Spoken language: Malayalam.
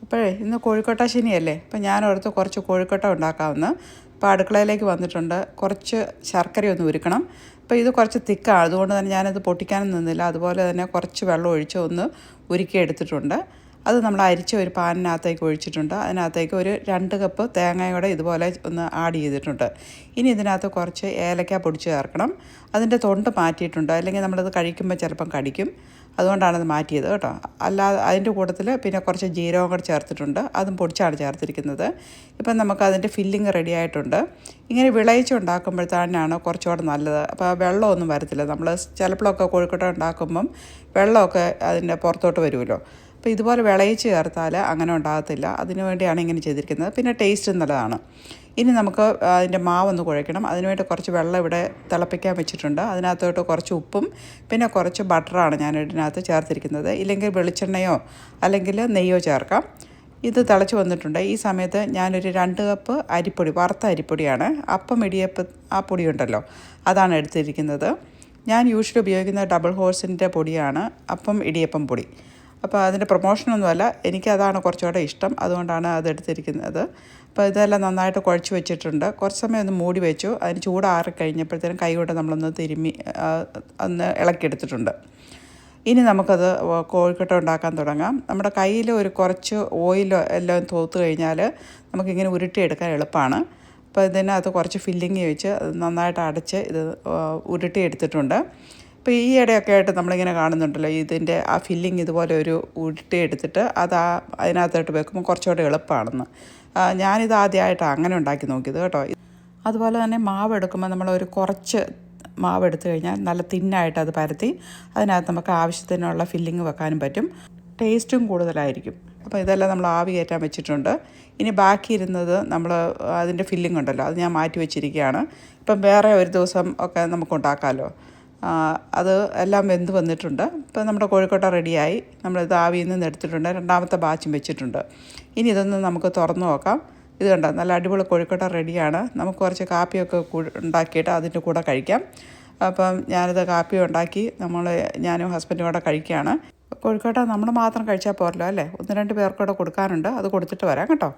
അപ്പോഴേ ഇന്ന് കോഴിക്കോട്ട ശനിയല്ലേ, അപ്പം ഞാനോർത്ത് കുറച്ച് കോഴിക്കോട്ട ഉണ്ടാക്കാമെന്ന്. അപ്പോൾ അടുക്കളയിലേക്ക് വന്നിട്ടുണ്ട്. കുറച്ച് ശർക്കരയൊന്ന് ഉരുക്കണം. അപ്പോൾ ഇത് കുറച്ച് തിക്കാണ്, അതുകൊണ്ട് തന്നെ ഞാനത് പൊട്ടിക്കാനും നിന്നില്ല. അതുപോലെ തന്നെ കുറച്ച് വെള്ളം ഒഴിച്ച് ഒന്ന് ഉരുക്കിയെടുത്തിട്ടുണ്ട്. അത് നമ്മൾ അരിച്ച ഒരു പാനിനകത്തേക്ക് ഒഴിച്ചിട്ടുണ്ട്. അതിനകത്തേക്ക് ഒരു 2 കപ്പ് തേങ്ങയുടെ ഇതുപോലെ ഒന്ന് ആഡ് ചെയ്തിട്ടുണ്ട്. ഇനി ഇതിനകത്ത് കുറച്ച് ഏലക്ക പൊടിച്ച് ചേർക്കണം. അതിൻ്റെ തൊണ്ട് മാറ്റിയിട്ടുണ്ട്, അല്ലെങ്കിൽ നമ്മളത് കഴിക്കുമ്പോൾ ചിലപ്പം കടിക്കും. അതുകൊണ്ടാണത് മാറ്റിയത് കേട്ടോ. അല്ലാതെ അതിൻ്റെ കൂട്ടത്തിൽ പിന്നെ കുറച്ച് ജീരകം കൂടെ ചേർത്തിട്ടുണ്ട്, അതും പൊടിച്ചാണ് ചേർത്തിരിക്കുന്നത്. ഇപ്പം നമുക്ക് അതിൻ്റെ ഫില്ലിങ് റെഡി ആയിട്ടുണ്ട്. ഇങ്ങനെ വിളയിച്ചുണ്ടാക്കുമ്പോഴത്തേനാണ് കുറച്ചുകൂടെ നല്ലത്. അപ്പോൾ വെള്ളമൊന്നും വരത്തില്ല. നമ്മൾ ചിലപ്പോഴൊക്കെ കോഴിക്കോട്ട ഉണ്ടാക്കുമ്പം വെള്ളമൊക്കെ അതിൻ്റെ പുറത്തോട്ട് വരുമല്ലോ. അപ്പോൾ ഇതുപോലെ വിളയിച്ച് ചേർത്താൽ അങ്ങനെ ഉണ്ടാകത്തില്ല. അതിനു വേണ്ടിയാണ് ഇങ്ങനെ ചെയ്തിരിക്കുന്നത്. പിന്നെ ടേസ്റ്റ് നല്ലതാണ്. ഇനി നമുക്ക് അതിൻ്റെ മാവൊന്ന് കുഴയ്ക്കണം. അതിനുവേണ്ടി കുറച്ച് വെള്ളം ഇവിടെ തിളപ്പിക്കാൻ വെച്ചിട്ടുണ്ട്. അതിനകത്തോട്ട് കുറച്ച് ഉപ്പും പിന്നെ കുറച്ച് ബട്ടറാണ് ഞാൻ ഇതിനകത്ത് ചേർത്തിരിക്കുന്നത്. ഇല്ലെങ്കിൽ വെളിച്ചെണ്ണയോ അല്ലെങ്കിൽ നെയ്യോ ചേർക്കാം. ഇത് തിളച്ച് വന്നിട്ടുണ്ട്. ഈ സമയത്ത് ഞാനൊരു 2 കപ്പ് അരിപ്പൊടി, വറുത്ത അരിപ്പൊടിയാണ്, അപ്പം ഇടിയപ്പം ആ പൊടിയുണ്ടല്ലോ അതാണ് എടുത്തിരിക്കുന്നത്. ഞാൻ യൂഷ്വലി ഉപയോഗിക്കുന്ന ഡബിൾ ഹോഴ്സിൻ്റെ പൊടിയാണ്, അപ്പം ഇടിയപ്പം പൊടി. അപ്പോൾ അതിൻ്റെ പ്രൊമോഷനൊന്നുമല്ല, എനിക്കതാണ് കുറച്ചുകൂടെ ഇഷ്ടം, അതുകൊണ്ടാണ് അതെടുത്തിരിക്കുന്നത്. അപ്പോൾ ഇതെല്ലാം നന്നായിട്ട് കുഴച്ച് വെച്ചിട്ടുണ്ട്. കുറച്ച് സമയം ഒന്ന് മൂടി വെച്ചു. അതിന് ചൂടാറി കഴിഞ്ഞപ്പോഴത്തേനും കൈ കൊണ്ട് നമ്മളൊന്ന് തിരുമ്മി ഒന്ന് ഇളക്കിയെടുത്തിട്ടുണ്ട്. ഇനി നമുക്കത് കോഴിക്കോട്ട ഉണ്ടാക്കാൻ തുടങ്ങാം. നമ്മുടെ കയ്യിൽ ഒരു കുറച്ച് ഓയിലോ എല്ലാം തോത്ത് കഴിഞ്ഞാൽ നമുക്കിങ്ങനെ ഉരുട്ടിയെടുക്കാൻ എളുപ്പമാണ്. അപ്പോൾ ഇതിനകത്ത് കുറച്ച് ഫില്ലിങ് വെച്ച് നന്നായിട്ട് അടച്ച് ഇത് ഉരുട്ടിയെടുത്തിട്ടുണ്ട്. ഇപ്പോൾ ഈ ഇടയൊക്കെ ആയിട്ട് നമ്മളിങ്ങനെ കാണുന്നുണ്ടല്ലോ, ഇതിൻ്റെ ആ ഫില്ലിങ് ഇതുപോലെ ഒരു ഉരുട്ടിയെടുത്തിട്ട് അത് അതിനകത്തോട്ട് വെക്കുമ്പോൾ കുറച്ചുകൂടെ എളുപ്പമാണെന്ന്. ഞാനിത് ആദ്യമായിട്ടാണ് അങ്ങനെ ഉണ്ടാക്കി നോക്കിയത് കേട്ടോ. അതുപോലെ തന്നെ മാവ് എടുക്കുമ്പോൾ നമ്മളൊരു കുറച്ച് മാവ് എടുത്തു കഴിഞ്ഞാൽ നല്ല തിന്നായിട്ട് അത് പരത്തി അതിനകത്ത് നമുക്ക് ആവശ്യത്തിനുള്ള ഫില്ലിങ് വെക്കാനും പറ്റും. ടേസ്റ്റും കൂടുതലായിരിക്കും. അപ്പോൾ ഇതെല്ലാം നമ്മൾ ആവി കയറ്റാൻ വെച്ചിട്ടുണ്ട്. ഇനി ബാക്കി ഇരുന്നത് നമ്മൾ അതിൻ്റെ ഫില്ലിങ് ഉണ്ടല്ലോ, അത് ഞാൻ മാറ്റി വെച്ചിരിക്കുകയാണ്. ഇപ്പം വേറെ ഒരു ദിവസം ഒക്കെ നമുക്ക് ഉണ്ടാക്കാമല്ലോ. അത് എല്ലാം വെന്ത് വന്നിട്ടുണ്ട്. ഇപ്പോൾ നമ്മുടെ കോഴിക്കോട്ട റെഡിയായി. നമ്മളിത് ആവിയിൽ നിന്ന് എടുത്തിട്ടുണ്ട്. 2ാമത്തെ ബാച്ചും വെച്ചിട്ടുണ്ട്. ഇനി ഇതൊന്ന് നമുക്ക് തുറന്ന് നോക്കാം. ഇത് കണ്ടോ, നല്ല അടിപൊളി കോഴിക്കോട്ട റെഡിയാണ്. നമുക്ക് കുറച്ച് കാപ്പിയൊക്കെ ഉണ്ടാക്കിയിട്ട് അതിൻ്റെ കൂടെ കഴിക്കാം. അപ്പം ഞാനിത് കാപ്പി ഉണ്ടാക്കി ഞാനും ഹസ്ബൻഡും കൂടെ കഴിക്കുകയാണ്. കോഴിക്കോട്ട നമ്മൾ മാത്രം കഴിച്ചാൽ പോരല്ലോ അല്ലേ, 1-2 പേർക്കൂടെ കൊടുക്കാനുണ്ട്. അത് കൊടുത്തിട്ട് വരാം കേട്ടോ.